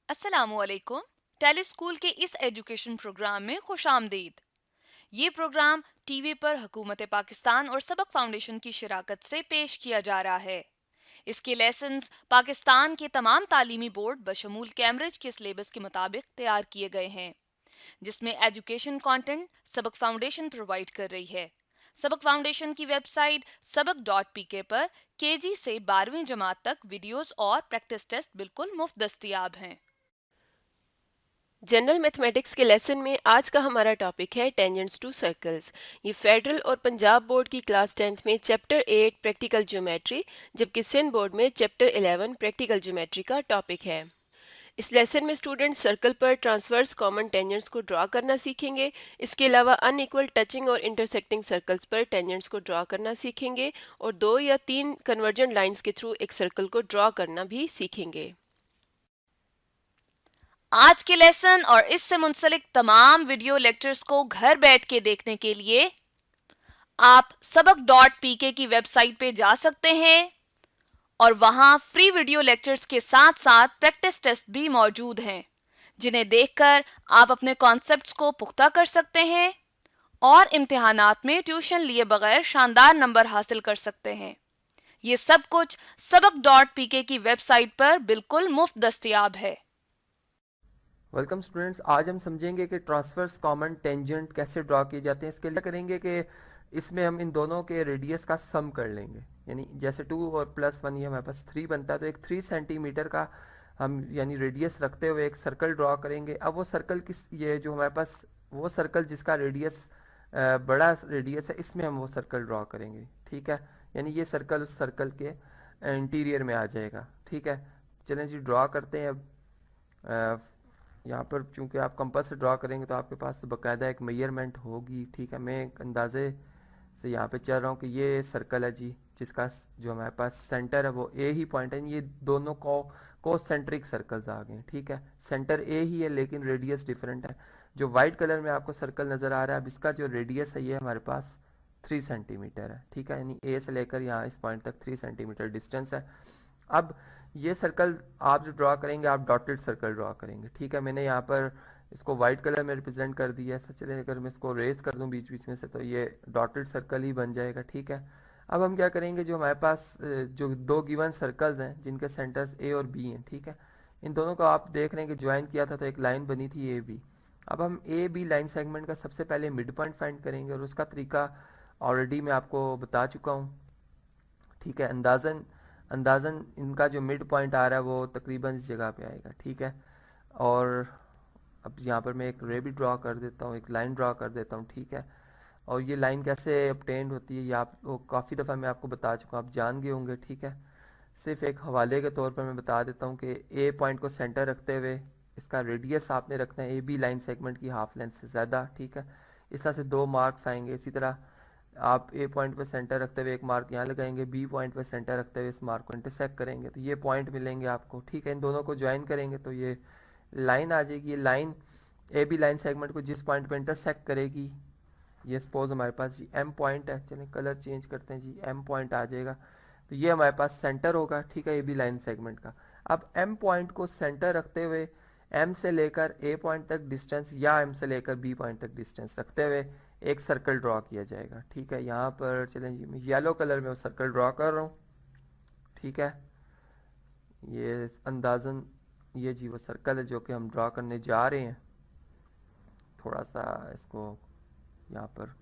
अस्सलामुअलैकुम। Tele school के इस एजुकेशन प्रोग्राम में खुशामदीद। ये प्रोग्राम टीवी पर हुकूमत पाकिस्तान और सबक फाउंडेशन की शराकत से पेश किया जा रहा है। इसके लेसन्स पाकिस्तान के तमाम तालीमी बोर्ड बशमूल कैम्ब्रिज के सिलेबस के मुताबिक तैयार किए गए हैं, जिसमें एजुकेशन कंटेंट सबक फाउंडेशन प्रोवाइड कर रही है। सबक फाउंडेशन की वेबसाइट sabak.pk पर केजी से 12वीं जमात तक वीडियोस और प्रैक्टिस टेस्ट बिल्कुल मुफ्त दस्तयाब हैं। जनरल मैथमेटिक्स के लेसन में आज का हमारा टॉपिक है टेंजेंट्स टू सर्कल्स। ये फेडरल और पंजाब बोर्ड की क्लास 10th में चैप्टर 8 प्रैक्टिकल ज्योमेट्री, जबकि सिंध बोर्ड में चैप्टर 11 प्रैक्टिकल ज्योमेट्री का टॉपिक है। इस लेसन में स्टूडेंट्स सर्कल पर ट्रांसवर्स कॉमन टेंजेंट्स को ड्रॉ करना सीखेंगे। इसके अलावा अनइक्वल टचिंग और इंटरसेक्टिंग सर्कल्स पर टेंजेंट्स को ड्रॉ करना सीखेंगे और 2 या 3 कन्वर्जेंट लाइंस के थ्रू एक सर्कल को ड्रॉ करना भी सीखेंगे। आज के लेसन और इससे मुंसलिक तमाम वीडियो लेक्चर्स को घर बैठ के देखने के लिए आप sabak.pk की वेबसाइट पे जा सकते हैं और वहां फ्री वीडियो लेक्चर्स के साथ साथ प्रैक्टिस टेस्ट भी मौजूद हैं, जिन्हें देखकर आप अपने कॉन्सेप्ट्स को पुख्ता कर सकते हैं और इम्तिहानात में ट्यूशन लिए बगैर शानदार नंबर हासिल कर सकते हैं। ये सब कुछ sabak.pk की वेबसाइट पर बिल्कुल मुफ्त दस्तयाब है। वेलकम स्टूडेंट्स, आज हम समझेंगे कि ट्रांसवर्स कॉमन टेंजेंट कैसे ड्रॉ किए जाते हैं। इसके लिए करेंगे कि इसमें हम इन दोनों के रेडियस का सम कर लेंगे, यानी जैसे 2 और +1 ये हमारे पास 3 बनता है, तो एक 3 सेंटीमीटर का हम यानी रेडियस रखते हुए एक सर्कल ड्रॉ करेंगे। अब वो सर्कल किस, ये जो हमारे पास वो सर्कल जिसका रेडियस बड़ा रेडियस है, इसमें हम वो सर्कल ड्रॉ करेंगे। ठीक है, यानी ये सर्कल उस सर्कल के इंटीरियर में आ जाएगा। ठीक है, चलें जी ड्रॉ करते हैं। अब यहाँ पर चूंकि आप कंपास से ड्रॉ करेंगे तो आपके पास तो बाकायदा एक मेजरमेंट होगी। ठीक है, मैं एक अंदाजे से यहाँ पे चल रहा हूँ कि ये सर्कल है जी, जिसका जो हमारे पास सेंटर है वो ए ही पॉइंट है। ये दोनों को सेंट्रिक सर्कल्स आ गए। ठीक है, सेंटर ए ही है लेकिन रेडियस डिफरेंट है। जो वाइट कलर में आपको सर्कल नज़र आ रहा है, अब इसका जो रेडियस है ये हमारे पास 3 सेंटीमीटर है। ठीक है, यानी ए से लेकर यहाँ इस पॉइंट तक 3 सेंटीमीटर डिस्टेंस है। अब ये सर्कल आप जो ड्रॉ करेंगे, आप डॉटेड सर्कल ड्रॉ करेंगे। ठीक है, मैंने यहाँ पर इसको वाइट कलर में रिप्रेजेंट कर दिया है। चलिए अगर मैं इसको रेस कर दूँ बीच बीच में से, तो ये डॉटेड सर्कल ही बन जाएगा। ठीक है, अब हम क्या करेंगे, जो हमारे पास जो दो गिवन सर्कल्स हैं जिनके सेंटर्स ए और बी हैं, ठीक है, इन दोनों को आप देख रहे हैं कि ज्वाइन किया था तो एक लाइन बनी थी ए बी। अब हम ए बी लाइन सेगमेंट का सबसे पहले मिड पॉइंट फाइंड करेंगे और उसका तरीका ऑलरेडी मैं आपको बता चुका हूँ। ठीक है, अंदाज़न अंदाज़न इनका जो मिड पॉइंट आ रहा है वो तकरीबन इस जगह पे आएगा। ठीक है, और अब यहाँ पर मैं एक रे भी ड्रॉ कर देता हूँ, एक लाइन ड्रॉ कर देता हूँ। ठीक है, और ये लाइन कैसे obtained होती है ये आप काफ़ी दफ़ा मैं आपको बता चुका हूँ, आप जान गए होंगे। ठीक है, सिर्फ एक हवाले के तौर पर मैं बता देता हूँ कि ए पॉइंट को सेंटर रखते हुए इसका रेडियस आपने रखना है ए बी लाइन सेगमेंट की हाफ लेंथ से ज़्यादा। ठीक है, इस तरह से 2 मार्क्स आएंगे। इसी तरह आप ए पॉइंट पर सेंटर रखते हुए एक मार्क यहाँ लगाएंगे, बी पॉइंट पर सेंटर रखते हुए इस मार्क को इंटरसेक्ट करेंगे तो ये पॉइंट मिलेंगे आपको। ठीक है, इन दोनों को ज्वाइन करेंगे तो ये लाइन आ जाएगी। ये line A B line segment को जिस पॉइंट पर इंटरसेक्ट करेगी, ये सपोज हमारे पास जी एम पॉइंट है, चलें कलर चेंज करते हैं जी, एम पॉइंट आ जाएगा तो ये हमारे पास सेंटर होगा। ठीक है, ए बी लाइन सेगमेंट का। अब एम पॉइंट को सेंटर रखते हुए एम से लेकर ए पॉइंट तक डिस्टेंस या एम से लेकर बी पॉइंट तक डिस्टेंस रखते हुए एक सर्कल ड्रॉ किया जाएगा। ठीक है, यहाँ पर चलें जी मैं येलो कलर में वो सर्कल ड्रॉ कर रहा हूँ। ठीक है, ये अंदाज़न ये जी वो सर्कल है जो कि हम ड्रॉ करने जा रहे हैं। थोड़ा सा इसको यहाँ पर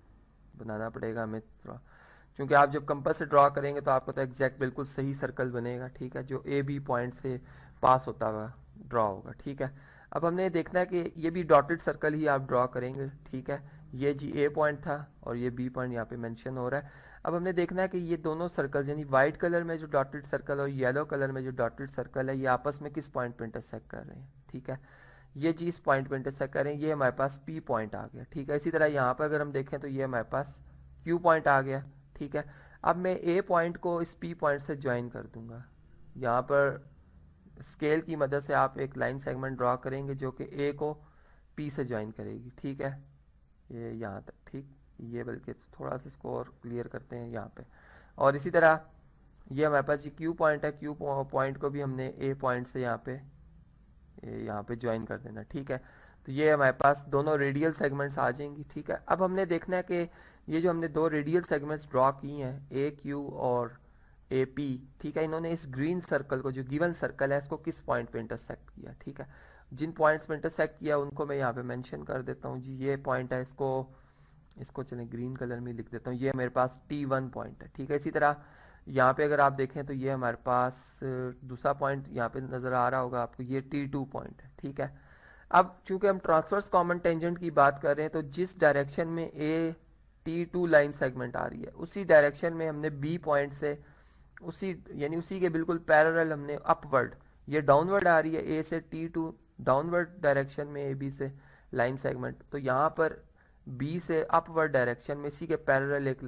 बनाना पड़ेगा हमें थोड़ा, क्योंकि आप जब कंपास से ड्रॉ करेंगे तो आपको तो एग्जैक्ट बिल्कुल सही सर्कल बनेगा। ठीक है, जो ए बी पॉइंट से पास होता हुआ ड्रॉ होगा। ठीक है, अब हमने देखना है कि ये भी डॉटेड सर्कल ही आप ड्रॉ करेंगे। ठीक है, ये जी ए पॉइंट था और ये बी पॉइंट यहाँ पे मेंशन हो रहा है। अब हमने देखना है कि ये दोनों सर्कल यानी वाइट कलर में जो डॉटेड सर्कल और येलो कलर में जो डॉटेड सर्कल है, ये आपस में किस पॉइंट पे इंटरसेक्ट कर रहे हैं। ठीक है, ये जी इस पॉइंट पे इंटरसेक्ट कर रहे हैं, ये हमारे पास पी पॉइंट आ गया। ठीक है, इसी तरह यहाँ पर अगर हम देखें तो ये हमारे पास क्यू पॉइंट आ गया। ठीक है, अब मैं ए पॉइंट को इस पी पॉइंट से ज्वाइन कर दूंगा। यहाँ पर स्केल की मदद से आप एक लाइन सेगमेंट ड्रॉ करेंगे जो कि ए को पी से ज्वाइन करेगी। ठीक है, ये यहाँ तक। ठीक, ये बल्कि थोड़ा सा इसको और क्लियर करते हैं यहाँ पे। और इसी तरह ये हमारे पास ये क्यू पॉइंट है, क्यू पॉइंट को भी हमने ए पॉइंट से यहाँ पे यहाँ पे ज्वाइन कर देना, ठीक है। तो ये हमारे पास दोनों रेडियल सेगमेंट्स आ जाएंगी, ठीक है। अब हमने देखना है कि ये जो हमने दो रेडियल सेगमेंट्स ड्रॉ की हैं, ए क्यू और ए पी, ठीक है, इन्होंने इस ग्रीन सर्कल को, जो गिवन सर्कल है, इसको किस पॉइंट पे इंटरसेक्ट किया, ठीक है। जिन पॉइंट्स पे इंटरसेक्ट किया उनको मैं यहाँ पे मेंशन कर देता हूँ जी। ये पॉइंट है, इसको इसको चलें ग्रीन कलर में लिख देता हूँ, ये मेरे पास T1 पॉइंट है, ठीक है। इसी तरह यहाँ पे अगर आप देखें तो ये हमारे पास दूसरा पॉइंट यहाँ पे नज़र आ रहा होगा आपको, ये T2 पॉइंट है, ठीक है। अब चूंकि हम ट्रांसवर्स कॉमन टेंजेंट की बात कर रहे हैं, तो जिस डायरेक्शन में ए T2 लाइन सेगमेंट आ रही है, उसी डायरेक्शन में हमने बी पॉइंट से उसी के बिल्कुल पैरेलल हमने अपवर्ड, ये डाउनवर्ड आ रही है ए से T2 डाउनवर्ड डायरेक्शन में ए बी से लाइन सेगमेंट, तो यहाँ पर बी से अपवर्ड डायरेक्शन में इसी के पैरेलल एक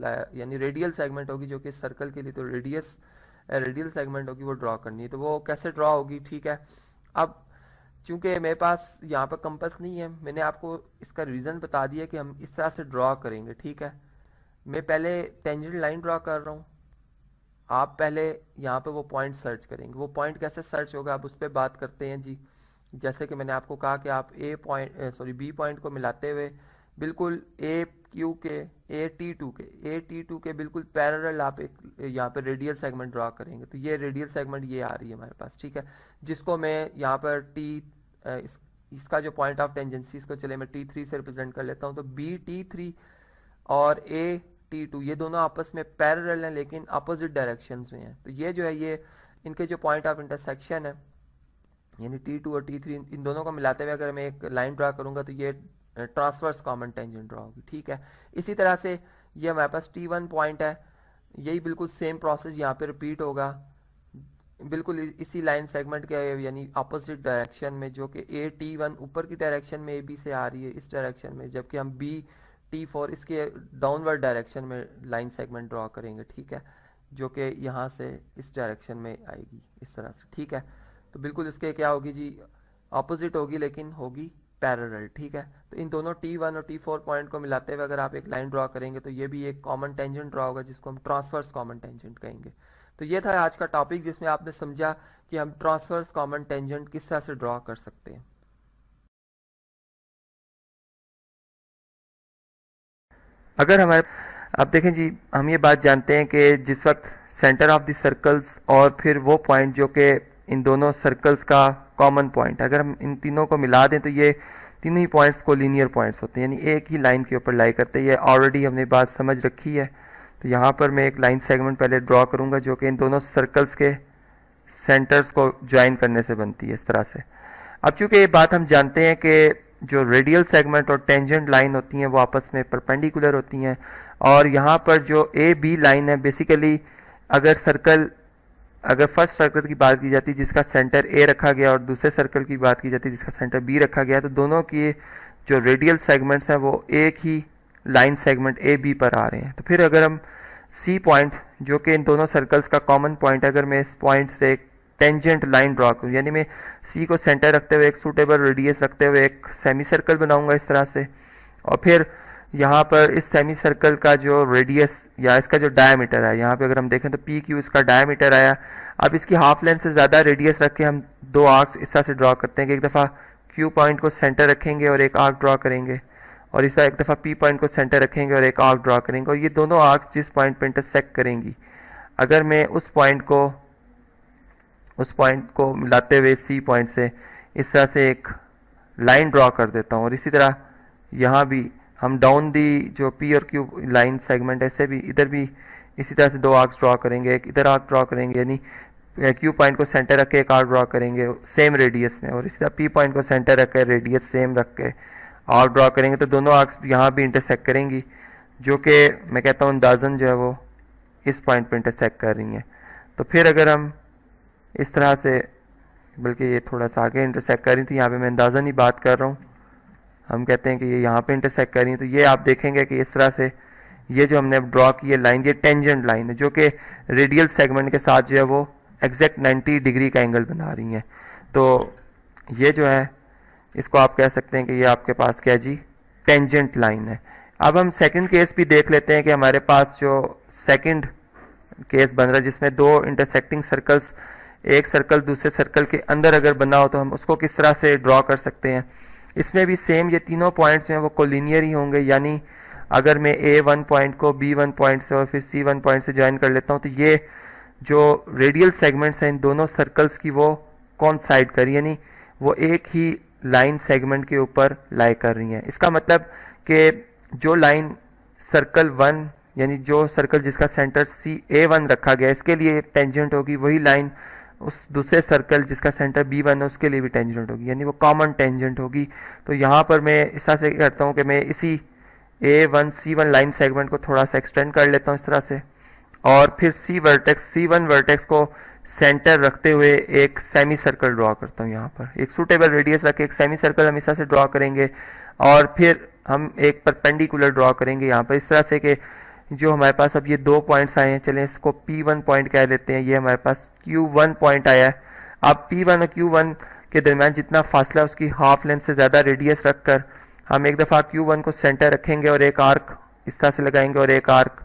रेडियल सेगमेंट होगी, जो कि सर्कल के लिए तो रेडियल सेगमेंट होगी, वो ड्रॉ करनी है। तो वो कैसे ड्रॉ होगी, ठीक है। अब चूंकि मेरे पास यहाँ पर कंपास नहीं है, मैंने आपको इसका रीज़न बता दिया कि हम इस तरह से ड्रॉ करेंगे, ठीक है। मैं पहले टेंजेंट लाइन ड्रॉ कर रहा हूँ, आप पहले यहाँ पे वो पॉइंट सर्च करेंगे। वो पॉइंट कैसे सर्च होगा, आप उस पर बात करते हैं जी। जैसे कि मैंने आपको कहा कि आप बी पॉइंट को मिलाते हुए बिल्कुल ए टी टू के बिल्कुल पैरेलल आप एक यहाँ पे रेडियल सेगमेंट ड्रॉ करेंगे। तो ये रेडियल सेगमेंट ये आ रही है हमारे पास, ठीक है, जिसको मैं यहाँ पर इसका जो पॉइंट ऑफ टेंजेंसी, इसको चले मैं T3 से रिप्रेजेंट कर लेता हूँ। तो बी T3 और ए T2 ये दोनों आपस में पैरेलल हैं, लेकिन अपोजिट डायरेक्शंस में हैं। तो ये जो है, ये इनके जो पॉइंट ऑफ इंटरसेक्शन है, यानी T2 और T3, इन दोनों को मिलाते हुए अगर मैं एक लाइन ड्रा करूंगा तो ये ट्रांसवर्स कॉमन टेंजेंट ड्रा होगी, ठीक है। इसी तरह से ये हमारे पास T1 पॉइंट है, यही बिल्कुल सेम प्रोसेस यहाँ पे रिपीट होगा, बिल्कुल इसी लाइन सेगमेंट के यानी अपोजिट डायरेक्शन में, जो कि ए T1 ऊपर की डायरेक्शन में ए बी से आ रही है इस डायरेक्शन में, जबकि हम बी T4 इसके डाउनवर्ड डायरेक्शन में लाइन सेगमेंट ड्रॉ करेंगे, ठीक है, जो कि यहाँ से इस डायरेक्शन में आएगी इस तरह से, ठीक है। तो बिल्कुल इसके क्या होगी जी, अपोजिट होगी, लेकिन होगी पैरेलल, ठीक है। तो इन दोनों T1 और T4 पॉइंट को मिलाते हुए अगर आप एक लाइन ड्रॉ करेंगे तो ये भी एक कॉमन टेंजेंट ड्रॉ होगा, जिसको हम ट्रांसवर्स कॉमन टेंजेंट कहेंगे। तो ये था आज का टॉपिक, जिसमें आपने समझा कि हम ट्रांसवर्स कॉमन टेंजेंट किस तरह से ड्रॉ कर सकते हैं। अगर हमारे अब देखें जी, हम ये बात जानते हैं कि जिस वक्त सेंटर ऑफ द सर्कल्स और फिर वो पॉइंट जो कि इन दोनों सर्कल्स का कॉमन पॉइंट, अगर हम इन तीनों को मिला दें तो ये तीनों ही पॉइंट्स को लीनियर पॉइंट्स होते हैं, यानी एक ही लाइन के ऊपर लाई करते हैं। ये ऑलरेडी हमने बात समझ रखी है। तो यहाँ पर मैं एक लाइन सेगमेंट पहले ड्रॉ करूँगा, जो कि इन दोनों सर्कल्स के सेंटर्स को ज्वाइन करने से बनती है इस तरह से। अब चूंकि ये बात हम जानते हैं कि जो रेडियल सेगमेंट और टेंजेंट लाइन होती हैं वो आपस में परपेंडिकुलर होती हैं, और यहाँ पर जो ए बी लाइन है, बेसिकली अगर फर्स्ट सर्कल की बात की जाती है जिसका सेंटर ए रखा गया और दूसरे सर्कल की बात की जाती है जिसका सेंटर बी रखा गया, तो दोनों की जो रेडियल सेगमेंट्स हैं वो एक ही लाइन सेगमेंट ए बी पर आ रहे हैं। तो फिर अगर हम सी पॉइंट, जो कि इन दोनों सर्कल्स का कॉमन पॉइंट, अगर मैं इस पॉइंट से एक टेंजेंट लाइन ड्रॉ करूँ, यानी मैं सी को सेंटर रखते हुए एक सूटेबल रेडियस रखते हुए एक सेमी सर्कल बनाऊंगा इस तरह से, और फिर यहाँ पर इस सेमी सर्कल का जो रेडियस या इसका जो डायमीटर है, यहाँ पे अगर हम देखें तो पी क्यू इसका डायमीटर आया। अब इसकी हाफ लेंथ से ज़्यादा रेडियस रख के हम दो आर्क्स इस तरह से ड्रॉ करते हैं कि एक दफ़ा क्यू पॉइंट को सेंटर रखेंगे और एक आर्क ड्रॉ करेंगे, और इस तरह एक दफ़ा पी पॉइंट को सेंटर रखेंगे और एक आर्क ड्रॉ करेंगे, और ये दोनों आर्क्स जिस पॉइंट पर इंटरसेक्ट करेंगी, अगर मैं उस पॉइंट को मिलाते हुए सी पॉइंट से इस तरह से एक लाइन ड्रॉ कर देता हूँ, और इसी तरह यहाँ भी हम डाउन दी जो पी और क्यू लाइन सेगमेंट है, इससे भी इधर भी इसी तरह से दो आर्क्स ड्रॉ करेंगे, एक इधर आर्क ड्रॉ करेंगे, यानी क्यू पॉइंट को सेंटर रख के एक आर्क ड्रॉ करेंगे सेम रेडियस में, और इसी तरह पी पॉइंट को सेंटर रख के रेडियस सेम रख के आर्क ड्रॉ करेंगे। तो दोनों आर्क्स यहाँ भी इंटरसेक्ट करेंगी, जो कि मैं कहता हूँ अंदाज़न जो है वो इस पॉइंट पर इंटरसेक्ट कर रही हैं। तो फिर अगर हम इस तरह से, बल्कि ये थोड़ा सा आगे इंटरसेक्ट कर रही थी, यहाँ पे मैं अंदाज़न ही बात कर रहा हूँ, हम कहते हैं कि ये यहाँ पे इंटरसेक्ट कर रही है। तो ये आप देखेंगे कि इस तरह से ये जो हमने ड्रॉ की है लाइन, ये टेंजेंट लाइन है, जो कि रेडियल सेगमेंट के साथ जो है वो एग्जैक्ट 90 डिग्री का एंगल बना रही हैं। तो ये जो है, इसको आप कह सकते हैं कि ये आपके पास क्या जी, टेंजेंट लाइन है। अब हम सेकंड केस भी देख लेते हैं कि हमारे पास जो सेकंड केस बन रहा है, जिसमें दो इंटरसेक्टिंग सर्कल्स एक सर्कल दूसरे सर्कल के अंदर अगर बना हो तो हम उसको किस तरह से ड्रॉ कर सकते हैं। इसमें भी सेम ये तीनों पॉइंट्स हैं वो कोलिनियर ही होंगे, यानी अगर मैं A1 पॉइंट को B1 पॉइंट से और फिर C1 पॉइंट से ज्वाइन कर लेता हूँ तो ये जो रेडियल सेगमेंट्स हैं इन दोनों सर्कल्स की वो कोइंसाइड कर रही है, यानी वो एक ही लाइन सेगमेंट के ऊपर लाई कर रही हैं। इसका मतलब कि जो लाइन सर्कल 1 यानी जो सर्कल जिसका सेंटर A1 रखा गया इसके लिए टेंजेंट होगी, वही लाइन उस दूसरे सर्कल जिसका सेंटर B1 है उसके लिए भी टेंजेंट होगी, यानी वो कॉमन टेंजेंट होगी। तो यहाँ पर मैं इस तरह से करता हूँ कि मैं इसी A1 C1 लाइन सेगमेंट को थोड़ा सा एक्सटेंड कर लेता हूँ इस तरह से, और फिर C1 वर्टेक्स को सेंटर रखते हुए एक सेमी सर्कल ड्रॉ करता हूँ। यहाँ पर एक सूटेबल रेडियस रख के एक सेमी सर्कल हम इस तरह से ड्रॉ करेंगे, और फिर हम एक परपेंडिकुलर ड्रॉ करेंगे यहाँ पर इस तरह से कि जो हमारे पास अब ये 2 पॉइंट्स आए हैं, चलें इसको P1 पॉइंट कह लेते हैं, ये हमारे पास Q1 पॉइंट आया है। अब P1 और Q1 के दरमियान जितना फासला उसकी हाफ लेंथ से ज़्यादा रेडियस रखकर हम एक दफ़ा Q1 को सेंटर रखेंगे और एक आर्क इस तरह से लगाएंगे और एक आर्क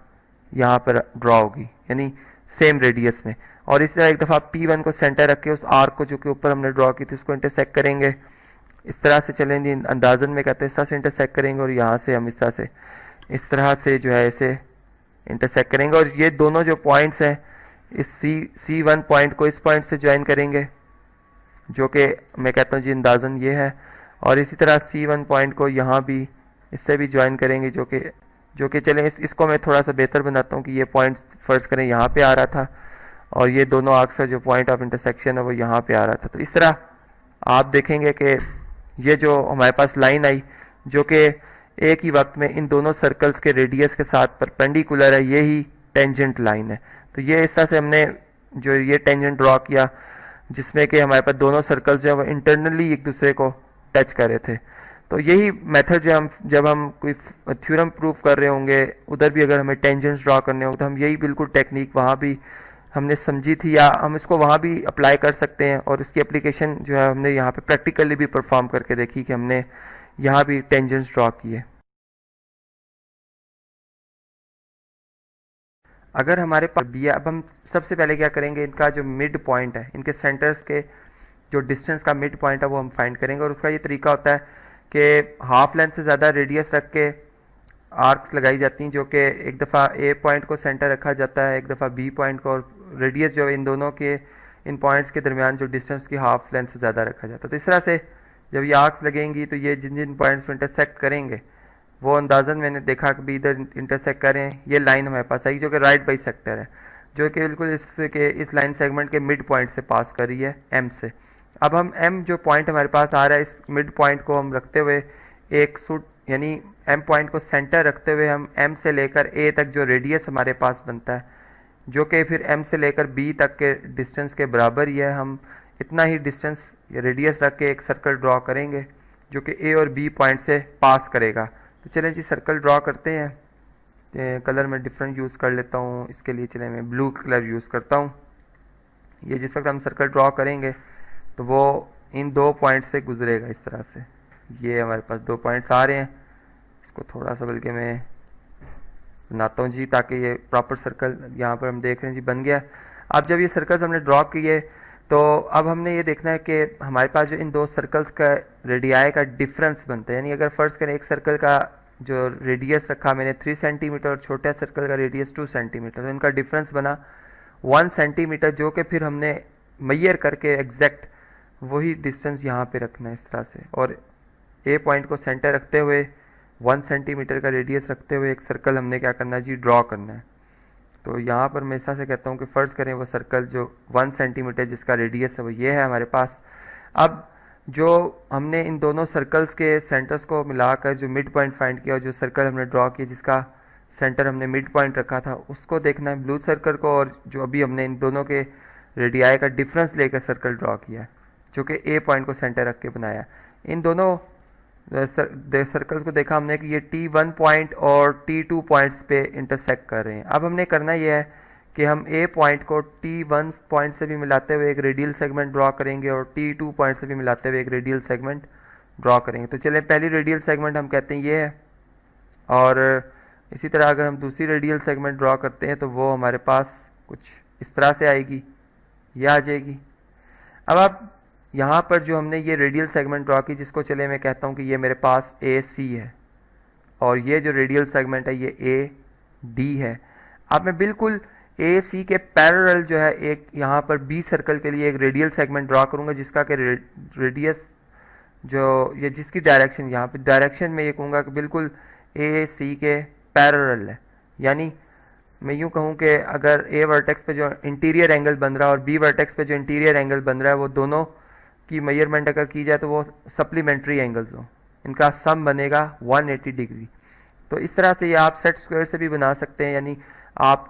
यहाँ पर ड्रॉ होगी, यानी सेम रेडियस में। और इस तरह एक दफ़ा P1 को सेंटर रख के उस आर्क को जो कि ऊपर हमने ड्रॉ की थी उसको इंटरसेक्ट करेंगे, इस तरह से चलेंगे, अंदाजन में कहते हैं इस तरह से इंटरसेक्ट करेंगे, और यहाँ से हम इस तरह से जो है इसे इंटरसेक्ट करेंगे, और ये दोनों जो पॉइंट्स हैं इस C1 पॉइंट को इस पॉइंट से ज्वाइन करेंगे जो कि मैं कहता हूँ जी अंदाजन ये है, और इसी तरह C1 पॉइंट को यहाँ भी इससे भी ज्वाइन करेंगे जो कि चलें इसको मैं थोड़ा सा बेहतर बनाता हूँ कि ये पॉइंट फर्स्ट करें यहाँ पे आ रहा था और ये दोनों आर्क्स का जो पॉइंट ऑफ इंटरसेक्शन है वो यहाँ पे आ रहा था। तो इस तरह आप देखेंगे कि ये जो हमारे पास लाइन आई जो कि एक ही वक्त में इन दोनों सर्कल्स के रेडियस के साथ परपेंडिकुलर है, ये ही टेंजेंट लाइन है। तो ये इस तरह से हमने जो ये टेंजेंट ड्रॉ किया जिसमें कि हमारे पास दोनों सर्कल्स जो है वो इंटरनली एक दूसरे को टच कर रहे थे। तो यही मेथड जब हम कोई थ्योरम प्रूफ कर रहे होंगे उधर भी अगर हमें टेंजेंट्स ड्रॉ करने हो तो हम यही बिल्कुल टेक्निक वहाँ भी हमने समझी थी या हम इसको वहाँ भी अप्लाई कर सकते हैं, और इसकी एप्लीकेशन जो है हमने यहाँ पे प्रैक्टिकली भी परफॉर्म करके देखी कि हमने यहाँ भी टेंजेंट्स ड्रॉ किए। अगर हमारे पास भी अब हम सबसे पहले क्या करेंगे, इनका जो मिड पॉइंट है, इनके सेंटर्स के जो डिस्टेंस का मिड पॉइंट है वो हम फाइंड करेंगे, और उसका ये तरीका होता है कि हाफ लेंथ से ज़्यादा रेडियस रख के आर्क्स लगाई जाती हैं, जो कि एक दफ़ा A पॉइंट को सेंटर रखा जाता है, एक दफ़ा B पॉइंट को, और रेडियस जो इन दोनों के इन पॉइंट्स के दरमियान जो डिस्टेंस की हाफ लेंथ से ज़्यादा रखा जाता है। तो इस तरह से जब ये आर्क्स लगेंगी तो ये जिन जिन पॉइंट्स में इंटरसेक्ट करेंगे वो अंदाजन मैंने देखा कि भी इधर इंटरसेक्ट करें, ये लाइन हमारे पास आई जो कि राइट बाई सेक्टर है, जो कि बिल्कुल इस लाइन सेगमेंट के मिड पॉइंट से पास कर रही है M से। अब हम M जो पॉइंट हमारे पास आ रहा है इस मिड पॉइंट को हम रखते हुए एक सूट यानी M पॉइंट को सेंटर रखते हुए हम M से लेकर A तक जो रेडियस हमारे पास बनता है जो कि फिर M से लेकर B तक के डिस्टेंस के बराबर ही है, हम इतना ही डिस्टेंस या रेडियस रख के एक सर्कल ड्रॉ करेंगे जो कि A और B पॉइंट से पास करेगा। तो चलें जी सर्कल ड्रॉ करते हैं। कलर में डिफरेंट यूज़ कर लेता हूँ, इसके लिए चलें मैं ब्लू कलर यूज़ करता हूँ। ये जिस वक्त हम सर्कल ड्रॉ करेंगे तो वो इन 2 पॉइंट से गुजरेगा इस तरह से। ये हमारे पास 2 पॉइंट्स आ रहे हैं, इसको थोड़ा सा बल्कि मैं बनाता हूँ जी ताकि ये प्रॉपर सर्कल यहाँ पर हम देख रहे हैं जी बन गया। अब जब ये सर्कल्स हमने ड्रॉ किए तो अब हमने ये देखना है कि हमारे पास जो इन 2 सर्कल्स का रेडियाई का डिफरेंस बनता है, यानी अगर फर्स्ट करें एक सर्कल का जो रेडियस रखा मैंने 3 सेंटीमीटर और छोटे सर्कल का रेडियस 2 सेंटीमीटर, तो इनका डिफरेंस बना 1 सेंटीमीटर, जो कि फिर हमने मैयर करके एग्जैक्ट वही डिस्टेंस यहाँ पे रखना है इस तरह से, और A पॉइंट को सेंटर रखते हुए 1 सेंटीमीटर का रेडियस रखते हुए एक सर्कल हमने क्या करना है जी ड्रॉ करना है। तो यहाँ पर मैं ऐसा से कहता हूँ कि फ़र्ज़ करें वो सर्कल जो 1 सेंटीमीटर जिसका रेडियस है वो ये है हमारे पास। अब जो हमने इन दोनों सर्कल्स के सेंटर्स को मिलाकर जो मिड पॉइंट फाइंड किया और जो सर्कल हमने ड्रॉ किया जिसका सेंटर हमने मिड पॉइंट रखा था उसको देखना है ब्लू सर्कल को, और जो अभी हमने इन दोनों के रेडियाई का डिफरेंस लेकर सर्कल ड्रॉ किया जो कि A पॉइंट को सेंटर रख के बनाया। इन दोनों सर्कल्स को देखा हमने कि ये T1 पॉइंट और T2 पॉइंट्स पे इंटरसेक्ट कर रहे हैं। अब हमने करना यह है कि हम A पॉइंट को T1 पॉइंट से भी मिलाते हुए एक रेडियल सेगमेंट ड्रॉ करेंगे और T2 पॉइंट से भी मिलाते हुए एक रेडियल सेगमेंट ड्रॉ करेंगे। तो चलें पहली रेडियल सेगमेंट हम कहते हैं ये है, और इसी तरह अगर हम दूसरी रेडियल सेगमेंट ड्रॉ करते हैं तो वो हमारे पास कुछ इस तरह से आएगी। ये आ जाएगी। अब आप यहाँ पर जो हमने ये रेडियल सेगमेंट ड्रॉ की, जिसको चले मैं कहता हूँ कि ये मेरे पास ए सी है और ये जो रेडियल सेगमेंट है ये ए डी है। अब मैं बिल्कुल ए सी के पैरेलल जो है एक यहाँ पर बी सर्कल के लिए एक रेडियल सेगमेंट ड्रॉ करूँगा, जिसका कि रेडियस जो ये जिसकी डायरेक्शन यहाँ पे डायरेक्शन में ये कहूँगा कि बिल्कुल ए सी के पैरेलल है। यानी मैं यूँ कहूँ कि अगर ए वर्टेक्स पे जो इंटीरियर एंगल बन रहा है और बी वर्टेक्स पे जो इंटीरियर एंगल बन रहा है, वो दोनों की मेजरमेंट अगर की जाए तो वो सप्लीमेंट्री एंगल्स हों, इनका सम बनेगा 180 डिग्री। तो इस तरह से ये आप सेट स्क्वायर से भी बना सकते हैं। यानी आप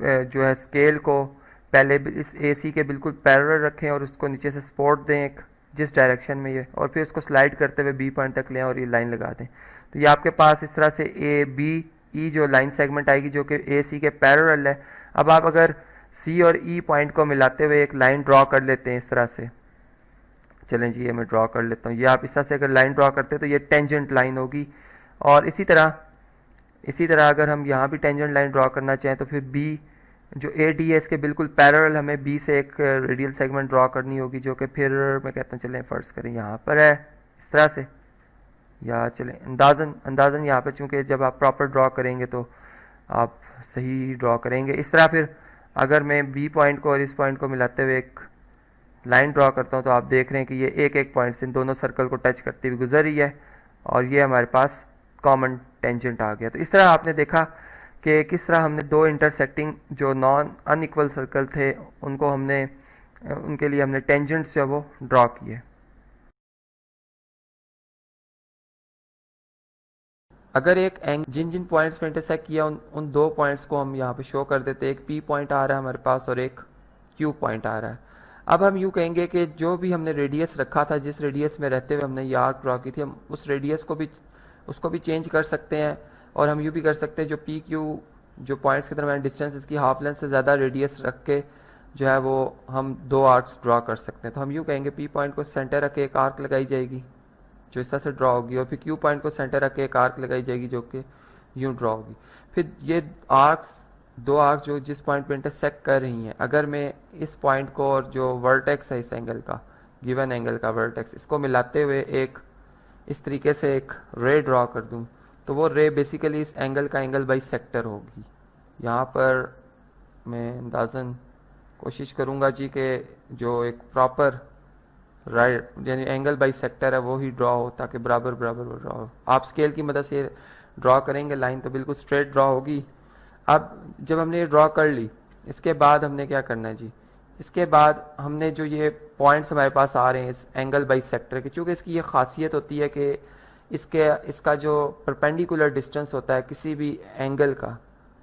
जो है स्केल को पहले इस ए सी के बिल्कुल पैरेलल रखें और उसको नीचे से सपोर्ट दें एक जिस डायरेक्शन में ये, और फिर उसको स्लाइड करते हुए बी पॉइंट तक लें और ये लाइन लगा दें। तो ये आपके पास इस तरह से ए बी ई जो लाइन सेगमेंट आएगी जो कि ए सी के पैरेलल है। अब आप अगर सी और ई पॉइंट को मिलाते हुए एक लाइन ड्रॉ कर लेते हैं इस तरह से, चलें जी ये मैं ड्रॉ कर लेता हूँ। ये आप इस तरह से अगर लाइन ड्रॉ करते हैं तो ये टेंजेंट लाइन होगी। और इसी तरह अगर हम यहाँ भी टेंजेंट लाइन ड्रॉ करना चाहें तो फिर बी जो ए डी है इसके बिल्कुल पैरेलल हमें बी से एक रेडियल सेगमेंट ड्रॉ करनी होगी, जो कि फिर मैं कहता हूँ चलें फ़र्ज़ करें यहाँ पर है इस तरह से, या चलें अंदाज़न यहाँ पर, चूँकि जब आप प्रॉपर ड्रॉ करेंगे तो आप सही ड्रॉ करेंगे। इस तरह फिर अगर मैं बी पॉइंट को और इस पॉइंट को मिलाते हुए एक लाइन ड्रॉ करता हूँ तो आप देख रहे हैं कि ये एक एक पॉइंट से इन दोनों सर्कल को टच करती हुई गुजर रही है और ये हमारे पास कॉमन टेंजेंट आ गया। तो इस तरह आपने देखा कि किस तरह हमने दो इंटरसेक्टिंग जो नॉन अनइक्वल सर्कल थे उनके लिए हमने टेंजेंट्स जो वो ड्रॉ किए। अगर एक जिन जिन पॉइंट्स पे इंटरसेक्ट किया उन दो पॉइंट्स को हम यहाँ पे शो कर देते हैं, एक पी पॉइंट आ रहा है हमारे पास और एक क्यू पॉइंट आ रहा है। अब हम यूँ कहेंगे कि जो भी हमने रेडियस रखा था, जिस रेडियस में रहते हुए हमने ये आर्क ड्रॉ की थी, हम उस रेडियस को भी चेंज कर सकते हैं। और हम यूँ भी कर सकते हैं जो पी क्यू जो पॉइंट्स के दरमियान डिस्टेंस इसकी हाफ लेंथ से ज़्यादा रेडियस रख के जो है वो हम दो आर्क्स ड्रॉ कर सकते हैं। तो हम यूँ कहेंगे पी पॉइंट को सेंटर रख के एक आर्क लगाई जाएगी जो इस तरह से ड्रॉ होगी, और फिर क्यू पॉइंट को सेंटर रख के एक आर्क लगाई जाएगी जो कि यूँ ड्रॉ होगी। फिर ये दो आर्क्स जो जिस पॉइंट पे इंटरसेक्ट कर रही हैं, अगर मैं इस पॉइंट को और जो वर्टेक्स है इस एंगल का, गिवन एंगल का वर्टेक्स, इसको मिलाते हुए एक इस तरीके से एक रे ड्रॉ कर दूं तो वो रे बेसिकली इस एंगल का एंगल बाई सेक्टर होगी। यहाँ पर मैं अंदाज़न कोशिश करूँगा जी कि जो एक प्रॉपर राइट यानी एंगल बाई सेक्टर है वो ही ड्रॉ हो ताकि बराबर ड्रॉ हो। आप स्केल की मदद से ड्रॉ करेंगे लाइन तो बिल्कुल स्ट्रेट ड्रॉ होगी। अब जब हमने ये ड्रॉ कर ली, इसके बाद हमने क्या करना है जी, इसके बाद हमने जो ये पॉइंट्स हमारे पास आ रहे हैं इस एंगल बाई सेक्टर के, चूँकि इसकी ये खासियत होती है कि इसका जो परपेंडिकुलर डिस्टेंस होता है किसी भी एंगल का,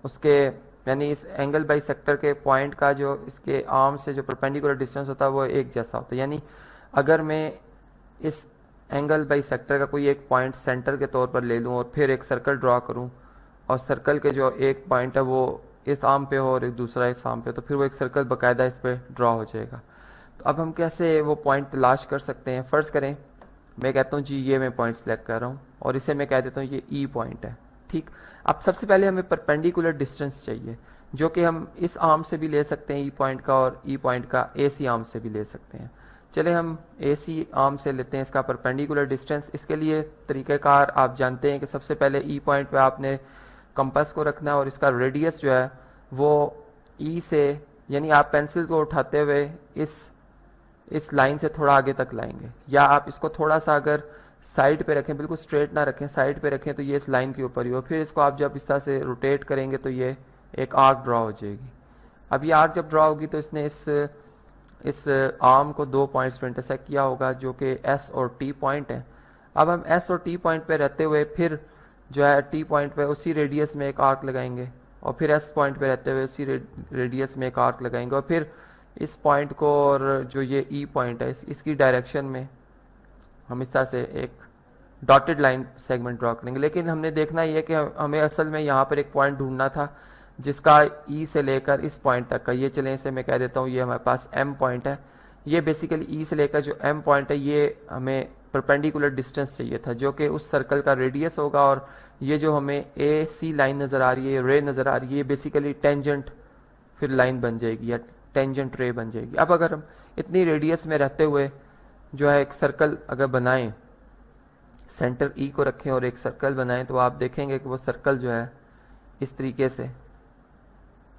उसके यानी इस एंगल बाई सेक्टर के पॉइंट का जो इसके आर्म से जो परपेंडिकुलर डिस्टेंस होता है वो एक जैसा होता है। यानी अगर मैं इस एंगल बाई सेक्टर का कोई एक पॉइंट सेंटर के तौर पर ले लूँ और फिर एक सर्कल ड्रॉ करूँ और सर्कल के जो एक पॉइंट है वो इस आर्म पे हो और एक दूसरा इस आर्म पे, तो फिर वो एक सर्कल बाकायदा इस पर ड्रॉ हो जाएगा। तो अब हम कैसे वो पॉइंट तलाश कर सकते हैं? फ़र्ज़ करें मैं कहता हूँ जी ये मैं पॉइंट सेलेक्ट कर रहा हूँ और इसे मैं कह देता हूँ ये ई पॉइंट है, ठीक। अब सबसे पहले हमें परपेंडिकुलर डिस्टेंस चाहिए जो कि हम इस आर्म से भी ले सकते हैं ई पॉइंट का और ई पॉइंट का ए सी आर्म से भी ले सकते हैं। चले हम ए सी आर्म से लेते हैं इसका परपेंडिकुलर डिस्टेंस। इसके लिए तरीक़ाकार आप जानते हैं कि सबसे पहले ई पॉइंट पे आपने कंपास को रखना है और इसका रेडियस जो है वो ई से, यानी आप पेंसिल को उठाते हुए इस लाइन से थोड़ा आगे तक लाएंगे, या आप इसको थोड़ा सा अगर साइड पे रखें, बिल्कुल स्ट्रेट ना रखें, साइड पे रखें तो ये इस लाइन के ऊपर ही हो। फिर इसको आप जब इस तरह से रोटेट करेंगे तो ये एक आर्क ड्रॉ हो जाएगी। अब ये आर्क जब ड्रॉ होगी तो इसने इस आर्म को दो पॉइंट्स पे इंटरसेक्ट किया होगा जो कि एस और टी पॉइंट है। अब हम एस और टी पॉइंट पे रहते हुए फिर जो है टी पॉइंट पे उसी रेडियस में एक आर्क लगाएंगे और फिर एस पॉइंट पे रहते हुए उसी रेडियस में एक आर्क लगाएंगे और फिर इस पॉइंट को और जो ये ई पॉइंट है इसकी डायरेक्शन में हम इस तरह से एक डॉटेड लाइन सेगमेंट ड्रॉ करेंगे। लेकिन हमने देखना ये कि हमें असल में यहाँ पर एक पॉइंट ढूंढना था जिसका ई से लेकर इस पॉइंट तक का, ये चलें इसे मैं कह देता हूँ ये हमारे पास एम पॉइंट है। ये बेसिकली ई से लेकर जो एम पॉइंट है ये हमें परपेंडिकुलर डिस्टेंस चाहिए था जो कि उस सर्कल का रेडियस होगा, और ये जो हमें ए सी लाइन नज़र आ रही है, रे नज़र आ रही है, ये बेसिकली टेंजेंट फिर लाइन बन जाएगी या टेंजेंट रे बन जाएगी। अब अगर हम इतनी रेडियस में रहते हुए जो है एक सर्कल अगर बनाएं, सेंटर ई को रखें और एक सर्कल बनाएं, तो आप देखेंगे कि वो सर्कल जो है इस तरीके से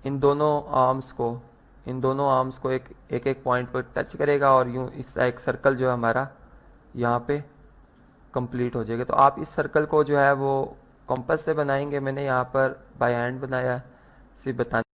इन दोनों आर्म्स को एक एक पॉइंट पर टच करेगा और यूं इस एक सर्कल जो है हमारा यहाँ पे कंप्लीट हो जाएगा। तो आप इस सर्कल को जो है वो कंपास से बनाएंगे, मैंने यहाँ पर बाय हैंड बनाया है सिर्फ बताने